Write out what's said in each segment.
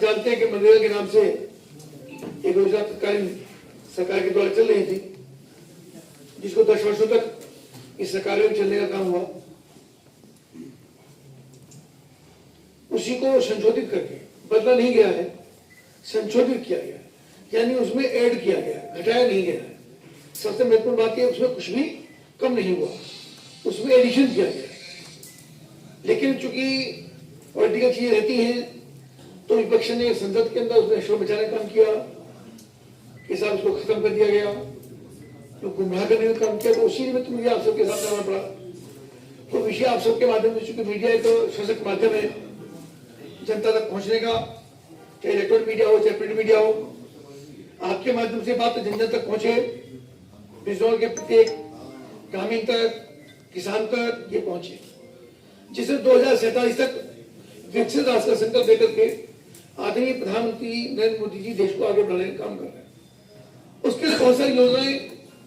जानते हैं कि मनरेगा के नाम से एक योजना तत्कालीन सरकार के द्वारा चल रही थी, जिसको 10 वर्षों तक इस सरकार में चलने का काम हुआ। उसी को संशोधित करके, बदला नहीं गया है, संशोधित किया गया, यानी उसमें ऐड किया गया, घटाया नहीं गया है। सबसे महत्वपूर्ण बात यह, उसमें कुछ भी कम नहीं हुआ, उसमें एडिशन किया गया। लेकिन चूंकि पॉलिटिकल चीजें रहती हैं, तो विपक्ष ने संसद के अंदर उसमें शोर मचाने का काम किया, कि साहब उसको खत्म कर दिया गया, तो गुमराह करने का काम किया। तो उसी में मुझे आप सबके साथ रहना पड़ा। तो विषय आप सबके माध्यम से, चूंकि मीडिया एक सशक्त माध्यम है जनता तक पहुंचने का, चाहे इलेक्ट्रॉनिक मीडिया हो चाहे प्रिंट मीडिया हो, आपके माध्यम से बात जन जन तक पहुंचे, बिजनौर के प्रत्येक ग्रामीण तक, किसान तक ये पहुंचे, जिसे 2047 तक विकसित राष्ट्र का संकल्प लेकर के आदरणीय प्रधानमंत्री नरेंद्र मोदी जी देश को आगे बढ़ाने का काम कर रहे हैं। उसके लिए बहुत सारी योजनाएं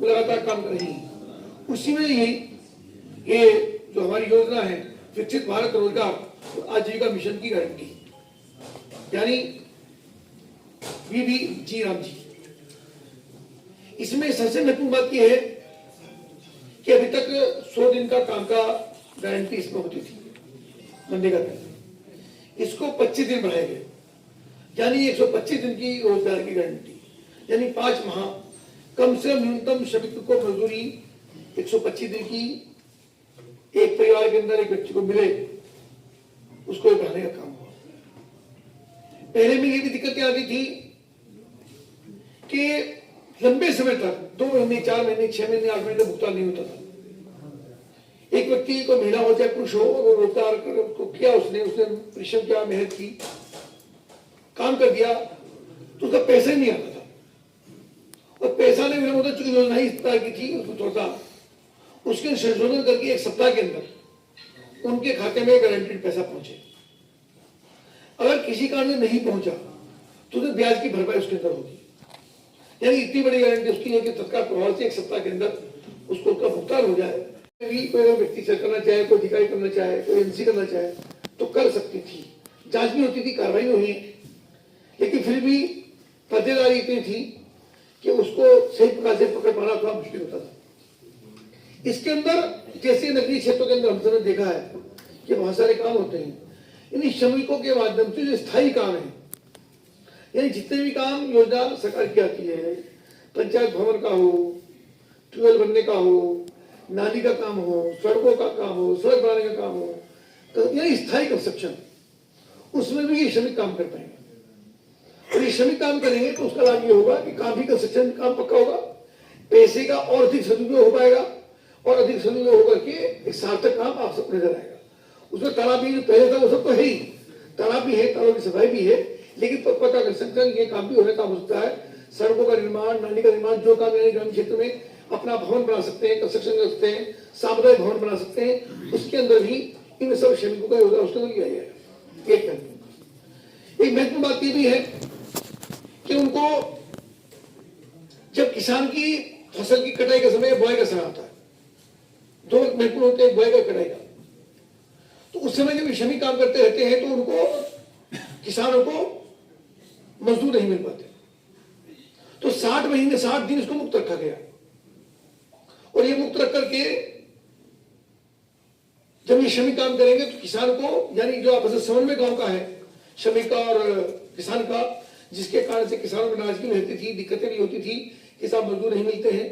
लगातार काम कर रही हैं। उसी में ये जो हमारी योजना है विकसित भारत रोजगार आजीविका मिशन की गारंटी, यानी वीबीजी राम जी। इसमें सबसे महत्वपूर्ण बात यह है कि अभी तक 100 दिन का काम का गारंटी इसमें होती थी मनरेगा में, इसको 25 दिन बढ़ाया गया, यानी 125 दिन की रोजगार की गारंटी, यानी 5 माह कम से न्यूनतम श्रमिक को मजदूरी 125 दिन की एक परिवार के अंदर एक व्यक्ति को मिले, उसको बढ़ाने का काम हुआ। पहले में ये भी दिक्कतें आती थी कि लंबे समय तक 2 महीने 4 महीने 6 महीने 8 महीने भुगतान नहीं होता था। एक व्यक्ति को, महिला हो चाहे पुरुष हो, वो रोजगार को किया, उसने परिश्रम किया, मेहनत की, काम कर दिया, तो उसका पैसा ही नहीं आता था। और पैसा नहीं मिला मतलब चूंकि योजना ही इस तरह की थी, उसको थोड़ा सा उसके संशोधन करके 1 सप्ताह के अंदर उनके खाते में गारंटीड पैसा पहुंचे। अगर किसी कारण से नहीं पहुंचा तो ब्याज की भरपाई उसके अंदर होगी, यानी इतनी बड़ी गारंटी उसकी है कि तत्काल प्रभाव से 1 सप्ताह के अंदर उसको उसका भुगतान हो जाए। कोई व्यक्ति से करना चाहे, कोई अधिकारी करना चाहे, कोई एमसी करना चाहे तो कर सकती थी, जांच भी होती थी, कार्रवाई हुई, लेकिन फिर भी पत्तेदारी इतनी थी कि उसको सही प्रकार से पकड़ पाना थोड़ा मुश्किल होता था। इसके अंदर जैसे नगरीय क्षेत्रों के अंदर हम सबने देखा है कि बहुत सारे काम होते हैं, इन श्रमिकों के माध्यम से जो स्थायी काम है, यानी जितने भी काम योजना सरकार की आती है, पंचायत भवन का हो, ट्यूबवेल बनने का हो, नाली का काम हो, सड़कों का काम हो, सड़क बनाने का काम हो, तो यह स्थायी कंस्ट्रक्शन, उसमें भी ये श्रमिक काम कर पाएंगे। और ये श्रमिक काम करेंगे तो उसका लाभ ये होगा कि काम भी कंस्ट्रक्शन काम पक्का होगा, पैसे का और अधिक सदुपयोग हो पाएगा, और अधिक सदुपयोग होकर के एक सार्थक काम आप सब नजर आएगा। उसमें तालाब भी पहले था वो सब तो है ही, तालाब भी है, तालाब की सफाई भी है, लेकिन पक्का कंस्ट्रक्शन ये काम भी होने का हो सकता है। सड़कों का निर्माण, नाली का निर्माण, जो काम ग्रामीण क्षेत्र में अपना भवन बना सकते हैं, कंस्ट्रक्शन कर सकते हैं, सामुदायिक भवन बना सकते हैं, उसके अंदर भी इन सब श्रमिकों का योजना उसके अंदर लिया जाएगा। एक महत्वपूर्ण बात ये भी है कि उनको जब किसान की फसल की कटाई का समय, बुआई का समय आता है, 2 महत्वपूर्ण होते हैं, बुआई का, कटाई का। तो उस समय जब श्रमिक काम करते रहते हैं तो उनको, किसानों को मजदूर नहीं मिल पाते, तो 60 महीने 60 दिन इसको मुक्त रखा गया। और ये मुक्त रख करके जब ये श्रमिक काम करेंगे तो किसान को, यानी जो आपस में समन्वय गांव का है, श्रमिक का और किसान का, जिसके कारण से किसानों को अनाज की रहती थी, दिक्कतें भी होती थी कि साहब मजदूर नहीं मिलते हैं,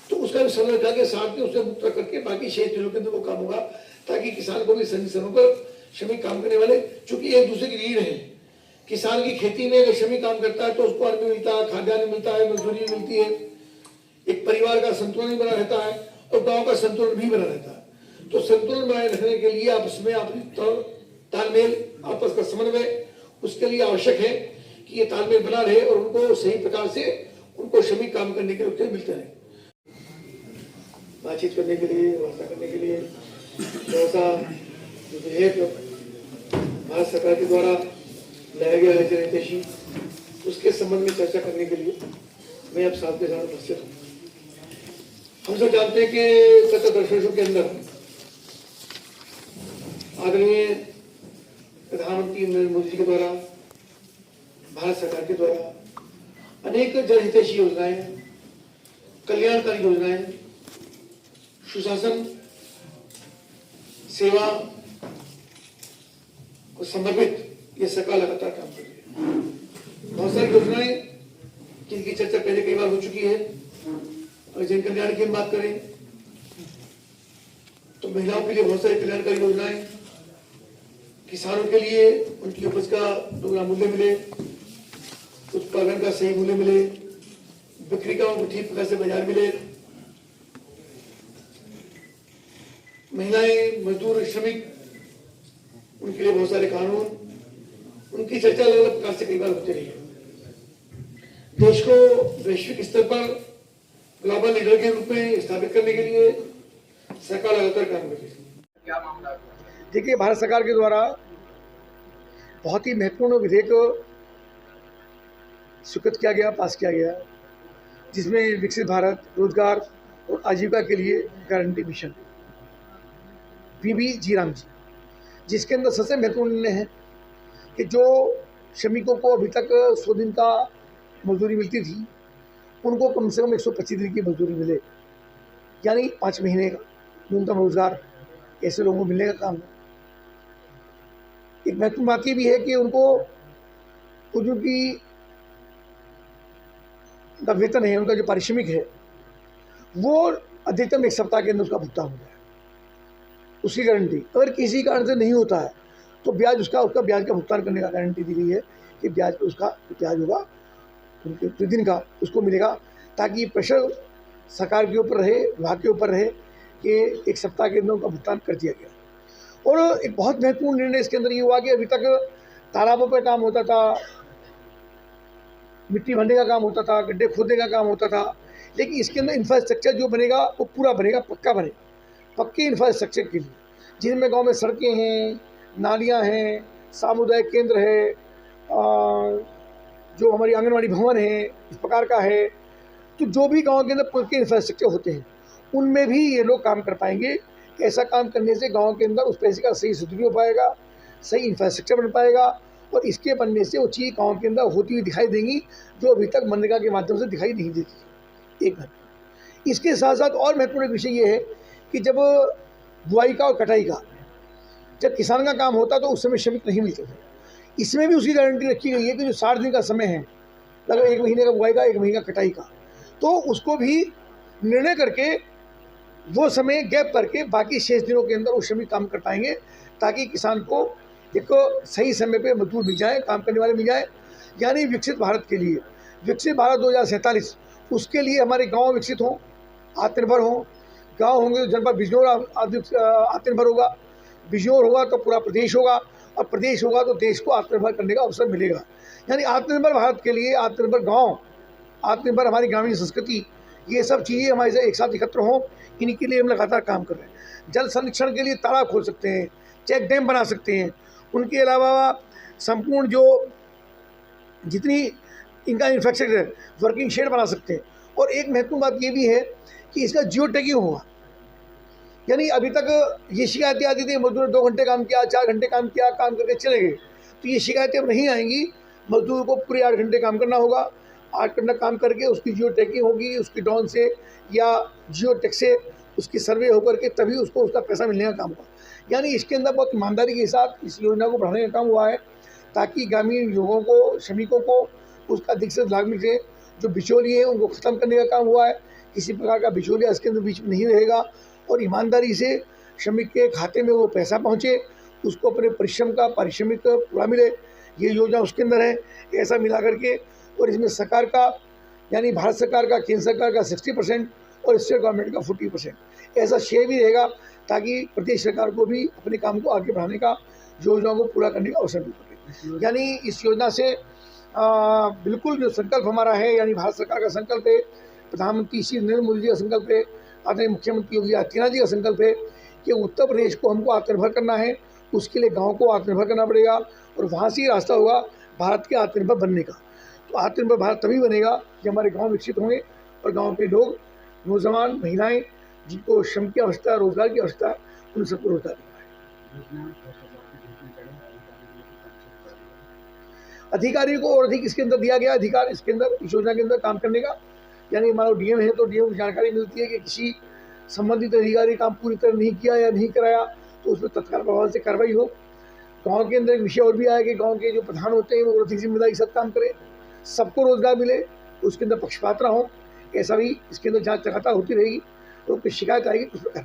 तो उसका भी समन्वय रखा के 60 दिन उसे मुक्त रख करके बाकी 6 दिनों के अंदर वो काम होगा, ताकि किसान को भी सही समय पर श्रमिक काम करने वाले, चूंकि एक दूसरे की रीढ़ है। किसान की खेती में अगर श्रमिक काम करता है तो उसको अन्न भी मिलता है, खाद्यान्न मिलता है, मजदूरी भी मिलती है, एक परिवार का संतुलन भी बना रहता है और गांव का संतुलन भी बना रहता है। तो संतुलन बनाए रखने के लिए आपस में तालमेल, आपस का समन्वय उसके लिए आवश्यक है कि ये तालमेल बना रहे और उनको सही प्रकार से उनको श्रमिक काम करने के लिए मिलते रहे। बातचीत करने के लिए, वार्ता करने के लिए ऐसा जो विधेयक भारत सरकार के द्वारा लाया गया है जनहितैषी, उसके संबंध में चर्चा करने के लिए मैं अब साथ के साथ उपस्थित हूँ। हम सब जानते हैं कि गत 10 वर्षों के अंदर आदरणीय प्रधानमंत्री नरेंद्र मोदी जी के द्वारा भारत सरकार के द्वारा अनेक जनहितैषी योजनाएं, कल्याणकारी योजनाएं, सुशासन सेवा को समर्पित ये सरकार लगातार काम कर रही है। बहुत सारी योजनाएं जिनकी चर्चा पहले कई बार हो चुकी है। और जन कल्याण की हम बात करें तो महिलाओं के लिए बहुत सारी कल्याणकारी योजनाएं, किसानों के लिए उनकी उपज का दोगुना मूल्य मिले, उत्पादन का सही मूल्य मिले, बिक्री का उनको ठीक प्रकार से बाजार मिले, महिलाएं, मजदूर, श्रमिक, उनके लिए बहुत सारे कानून, उनकी चर्चा अलग अलग प्रकार से कई बार होती रही है। देश को वैश्विक स्तर पर ग्लोबल लीडर के रूप में स्थापित करने के लिए सरकार लगातार काम कर रही है। क्या मामला? देखिए, भारत सरकार के द्वारा बहुत ही महत्वपूर्ण विधेयक स्वीकृत किया गया, पास किया गया, जिसमें विकसित भारत, रोजगार और आजीविका के लिए गारंटी मिशन VBG रामजी, जिसके अंदर सबसे महत्वपूर्ण निर्णय है कि जो श्रमिकों को अभी तक 100 दिन का मजदूरी मिलती थी, उनको कम से कम 125 दिन की मजदूरी मिले, यानी 5 महीने का न्यूनतम रोजगार ऐसे लोगों को मिलने का काम है। एक महत्वपूर्ण बात ये भी है कि उनको जो कि उनका वेतन है, उनका जो पारिश्रमिक है, वो अधिकतम 1 सप्ताह के अंदर उसका भुगतान हो जाए, उसकी गारंटी। अगर किसी कारण से नहीं होता है तो ब्याज उसका ब्याज का भुगतान करने का गारंटी दी गई है कि ब्याज होगा उनके प्रतिदिन का उसको मिलेगा, ताकि प्रेशर सरकार के ऊपर रहे, विभाग के ऊपर रहे कि 1 सप्ताह के अंदर उनका भुगतान कर दिया गया। और एक बहुत महत्वपूर्ण निर्णय इसके अंदर ये हुआ कि अभी तक तालाबों पर काम होता था, मिट्टी भरने का काम होता था, गड्ढे खोदने का काम होता था, लेकिन इसके अंदर इंफ्रास्ट्रक्चर जो बनेगा वो पूरा बनेगा, पक्का बनेगा, पक्के इंफ्रास्ट्रक्चर के लिए, जिनमें गांव में सड़कें हैं, नालियां हैं, सामुदायिक केंद्र है, जो हमारी आंगनवाड़ी भवन है, इस प्रकार का है। तो जो भी गांव के अंदर पक्के इंफ्रास्ट्रक्चर होते हैं, उनमें भी ये लोग काम कर पाएंगे। ऐसा काम करने से गाँव के अंदर उस पैसे का सही सदुपयोग हो पाएगा, सही इंफ्रास्ट्रक्चर बन पाएगा, और इसके बनने से वो चीज़ गाँव के अंदर होती हुई दिखाई देंगी, जो अभी तक मनरेगा के माध्यम से दिखाई नहीं देती। एक महत्व। इसके साथ साथ और महत्वपूर्ण विषय ये है कि जब बुआई का और कटाई का, जब किसान का काम होता तो उस समय श्रमिक नहीं मिलते थे। इसमें भी उसकी गारंटी रखी गई है कि जो 60 दिन का समय है, लगभग 1 महीने का बुआई का, 1 महीने का कटाई का, तो उसको भी निर्णय करके वो समय गैप करके बाकी शेष दिनों के अंदर वो श्रमिक काम कर पाएंगे, ताकि किसान को एक सही समय पे मजदूर मिल जाए, काम करने वाले मिल जाए। यानी विकसित भारत के लिए, विकसित भारत 2047, उसके लिए हमारे गाँव विकसित हों, आत्मनिर्भर हों। गाँव होंगे तो जनपद बिजनौर आत्मनिर्भर होगा, बिजनौर होगा तो पूरा प्रदेश होगा, और प्रदेश होगा तो देश को आत्मनिर्भर करने का अवसर मिलेगा। यानी आत्मनिर्भर भारत के लिए आत्मनिर्भर गाँव, आत्मनिर्भर हमारी ग्रामीण संस्कृति, ये सब चीज़ें हमारे से एक साथ एकत्र हों, इनके लिए हम लगातार काम कर रहे हैं। जल संरक्षण के लिए तालाब खोल सकते हैं, चेक डैम बना सकते हैं, उनके अलावा संपूर्ण जो जितनी इनका इंफ्रास्ट्रक्चर, वर्किंग शेड बना सकते हैं। और एक महत्वपूर्ण बात ये भी है कि इसका जियो टैगिंग होगा। यानी अभी तक ये शिकायतें आती थी, मजदूर ने 2 घंटे काम किया, 4 घंटे काम किया, काम करके चले गए, तो ये शिकायतें अब नहीं आएंगी। मजदूर को पूरे 8 घंटे काम करना होगा, 8 घंटा काम करके उसकी जियो टैगिंग होगी, उसकी ड्रोन से या जियो टैग से उसकी सर्वे होकर के तभी उसको उसका पैसा मिलने का काम होगा। यानी इसके अंदर बहुत ईमानदारी के साथ इस योजना को बढ़ाने का काम हुआ है, ताकि ग्रामीण लोगों को, श्रमिकों को उसका अधिक से लाभ मिले। जो बिचौलिए हैं उनको ख़त्म करने का काम हुआ है, किसी प्रकार का बिचौलिया इसके अंदर बीच में नहीं रहेगा, और ईमानदारी से श्रमिक के खाते में वो पैसा पहुँचे, उसको अपने परिश्रम का पारिश्रमिक पूरा मिले। ये योजना उसके अंदर है। ऐसा मिला करके, और इसमें सरकार का, यानी भारत सरकार का, केंद्र सरकार का 60% और स्टेट गवर्नमेंट का 40% ऐसा शेयर भी रहेगा, ताकि प्रदेश सरकार को भी अपने काम को आगे बढ़ाने का, योजनाओं को पूरा करने का अवसर मिल सके। यानी इस योजना से बिल्कुल जो संकल्प हमारा है, यानी भारत सरकार का संकल्प है, प्रधानमंत्री श्री नरेंद्र मोदी जी का संकल्प है, आदरणीय मुख्यमंत्री योगी आदित्यनाथ जी का संकल्प है कि उत्तर प्रदेश को हमको आत्मनिर्भर करना है। उसके लिए गाँव को आत्मनिर्भर करना पड़ेगा, और वहाँ से ही रास्ता होगा भारत के आत्मनिर्भर बनने का। तो आत्मनिर्भर भारत तभी बनेगा जब हमारे गाँव विकसित होंगे, और गाँव के लोग, नौजवान, महिलाएं, जिनको श्रम की आवश्यकता, रोजगार की आवश्यकता, उन सबको रोजगार देना है। अधिकारी को और अधिक इसके अंदर दिया गया अधिकार, इसके अंदर इस योजना के अंदर काम करने का। यानी मान लो डीएम है तो डीएम को जानकारी मिलती है कि किसी संबंधित अधिकारी काम पूरी तरह नहीं किया या नहीं कराया तो उसमें तत्काल प्रभाव से कार्रवाई हो। गांव के अंदर एक विषय और भी आया कि गांव के जो प्रधान होते हैं वो अधिक जिम्मेदारी के साथ काम करें, सबको रोजगार मिले, उसके अंदर पक्षपात ना हो, ऐसा भी इसके अंदर जांच लगातार होती रहेगी। तो कुछ शिकायत आएगी उस पर